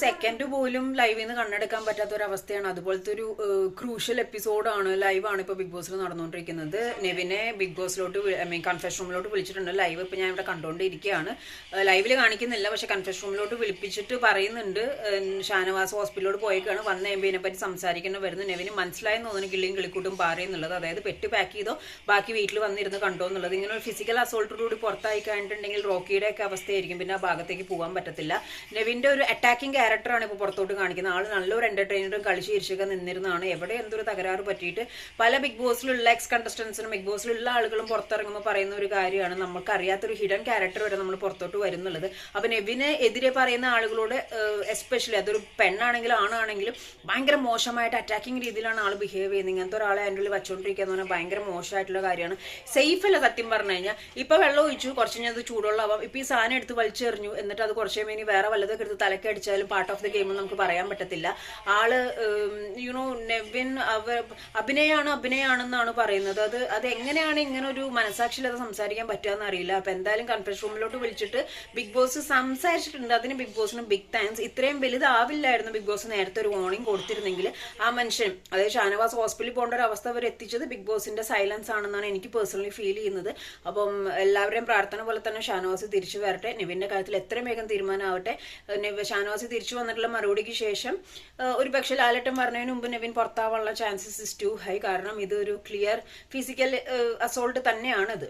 Second പോലും ലൈവിൽ നിന്ന് കണ്ണെടുക്കാൻ പറ്റാത്ത ഒരു അവസ്ഥയാണ്. അതുപോലത്തെ ഒരു ക്രൂഷ്യൽ എപ്പിസോഡാണ്, ലൈവാണ് ഇപ്പോൾ ബിഗ് ബോസിൽ നടന്നുകൊണ്ടിരിക്കുന്നത്. നെവിനെ ബിഗ് ബോസിലോട്ട് കൺഫെഷൻ റൂമിലോട്ട് വിളിച്ചിട്ടുണ്ട്. ലൈവ് ഇപ്പൊ ഞാൻ ഇവിടെ കണ്ടുകൊണ്ടിരിക്കുകയാണ്. ലൈവിൽ കാണിക്കുന്നില്ല, പക്ഷെ കൺഫെഷൻ റൂമിലോട്ട് വിളിപ്പിച്ചിട്ട് പറയുന്നുണ്ട് ഷാനവാസ് ഹോസ്പിറ്റലിലോട്ട് പോയേക്കാണ്, വന്ന എംബിനെ പറ്റി സംസാരിക്കേണ്ട വരുന്നു. നെവിന് മനസ്സിലായെന്ന് തോന്നുന്നു കിള്ളിയും കിളിക്കൂട്ടും പാറയെന്നുള്ളത്. അതായത് പെറ്റ് പാക്ക് ചെയ്തോ ബാക്കി വീട്ടിൽ വന്നിരുന്ന് കണ്ടോ എന്നുള്ളത്. ഇങ്ങനെ ഒരു ഫിസിക്കൽ അസോൾട്ടോടുകൂടി പുറത്തായി കഴിഞ്ഞിട്ടുണ്ടെങ്കിൽ റോക്കിയുടെ ഒക്കെ അവസ്ഥയായിരിക്കും, പിന്നെ ആ ഭാഗത്തേക്ക് പോകാൻ പറ്റത്തില്ല. നെവിന്റെ ഒരു അറ്റാക്കിംഗ് ക്യാരക്ടറാണ് ഇപ്പോൾ പുറത്തോട്ട് കാണിക്കുന്നത്. ആൾ നല്ലൊരു എന്റർടൈനറും കളിച്ച് ചിരിച്ചൊക്കെ നിന്നിരുന്നതാണ്. എവിടെ എന്തൊരു തകരാറ് പറ്റിയിട്ട് പല ബിഗ് ബോസിലുള്ള എക്സ് കണ്ടസ്റ്റൻസിനും ബിഗ് ബോസിലുള്ള ആളുകളും പുറത്തിറങ്ങുമ്പോൾ പറയുന്ന ഒരു കാര്യമാണ്, നമുക്ക് അറിയാത്തൊരു ഹിഡൻ ക്യാരക്ടർ വരെ നമ്മൾ പുറത്തോട്ട് വരുന്നുള്ളത്. അപ്പൊ നെവിന് എതിരെ പറയുന്ന ആളുകളോട് എസ്പെഷ്യലി അതൊരു പെണ്ണാണെങ്കിലും ആണാണെങ്കിലും ഭയങ്കര മോശമായിട്ട് അറ്റാക്കിംഗ് രീതിയിലാണ് ആൾ ബിഹേവ് ചെയ്യുന്നത്. ഇങ്ങനത്തെ ഒരാളെ അതിൻ്റെ ഉള്ളിൽ വെച്ചുകൊണ്ടിരിക്കുക എന്ന് പറഞ്ഞാൽ ഭയങ്കര മോശമായിട്ടുള്ള കാര്യമാണ്. സേഫ് അല്ല സത്യം പറഞ്ഞു കഴിഞ്ഞാൽ. ഇപ്പൊ വെള്ളം ഒഴിച്ചു, കുറച്ച് കഴിഞ്ഞാൽ അത് ചൂടുള്ളാവാം. ഇപ്പൊ ഈ സാധനം എടുത്ത് വലിച്ചെറിഞ്ഞു, എന്നിട്ട് അത് കുറച്ച് കഴിയുമ്പോൾ ഇനി വേറെ വല്ലതൊക്കെ എടുത്ത് തലക്ക് അടിച്ചാലും പാർട്ട് ഓഫ് ദി ഗെയിം നമുക്ക് പറയാൻ പറ്റത്തില്ല. ആള് യുനോ നെവിൻ അഭിനയാണെന്നാണ് പറയുന്നത്. അത് എങ്ങനെയാണ് ഇങ്ങനെ ഒരു മനസാക്ഷിയില്ലാതെ സംസാരിക്കാൻ പറ്റുകയെന്ന് അറിയില്ല. അപ്പൊ എന്തായാലും കൺഫറൻസ് റൂമിലോട്ട് വിളിച്ചിട്ട് ബിഗ് ബോസ് സംസാരിച്ചിട്ടുണ്ട്. അതിന് ബിഗ് ബോസിന് ബിഗ് താങ്ക്സ്. ഇത്രയും വലുതാവില്ലായിരുന്നു ബിഗ് ബോസ് നേരത്തെ ഒരു വാർണിംഗ് കൊടുത്തിരുന്നെങ്കിൽ. ആ മനുഷ്യൻ, അതായത് ഷാനവാസ് ഹോസ്പിറ്റലിൽ പോകേണ്ട ഒരു അവസ്ഥ വരെ എത്തിച്ചത് ബിഗ് ബോസിന്റെ സൈലൻസ് ആണെന്നാണ് എനിക്ക് പേഴ്സണലി ഫീൽ ചെയ്യുന്നത്. അപ്പം എല്ലാവരുടെയും പ്രാർത്ഥന പോലെ തന്നെ ഷാനവാസ് തിരിച്ചു വരട്ടെ. നെവിന്റെ കാര്യത്തിൽ എത്രയും വേഗം തീരുമാനമാവട്ടെ. ഷാനവാസ് തിരിച്ചു വന്നിട്ടുള്ള മറുപടിക്ക് ശേഷം ഒരു പക്ഷേ ലാലേട്ടൻ പറഞ്ഞതിന് മുമ്പ് നെവിൻ പുറത്താവാനുള്ള ചാൻസസ് ഇസ് ടു ഹൈ. കാരണം ഇതൊരു ക്ലിയർ ഫിസിക്കൽ അസോൾട്ട് തന്നെയാണിത്.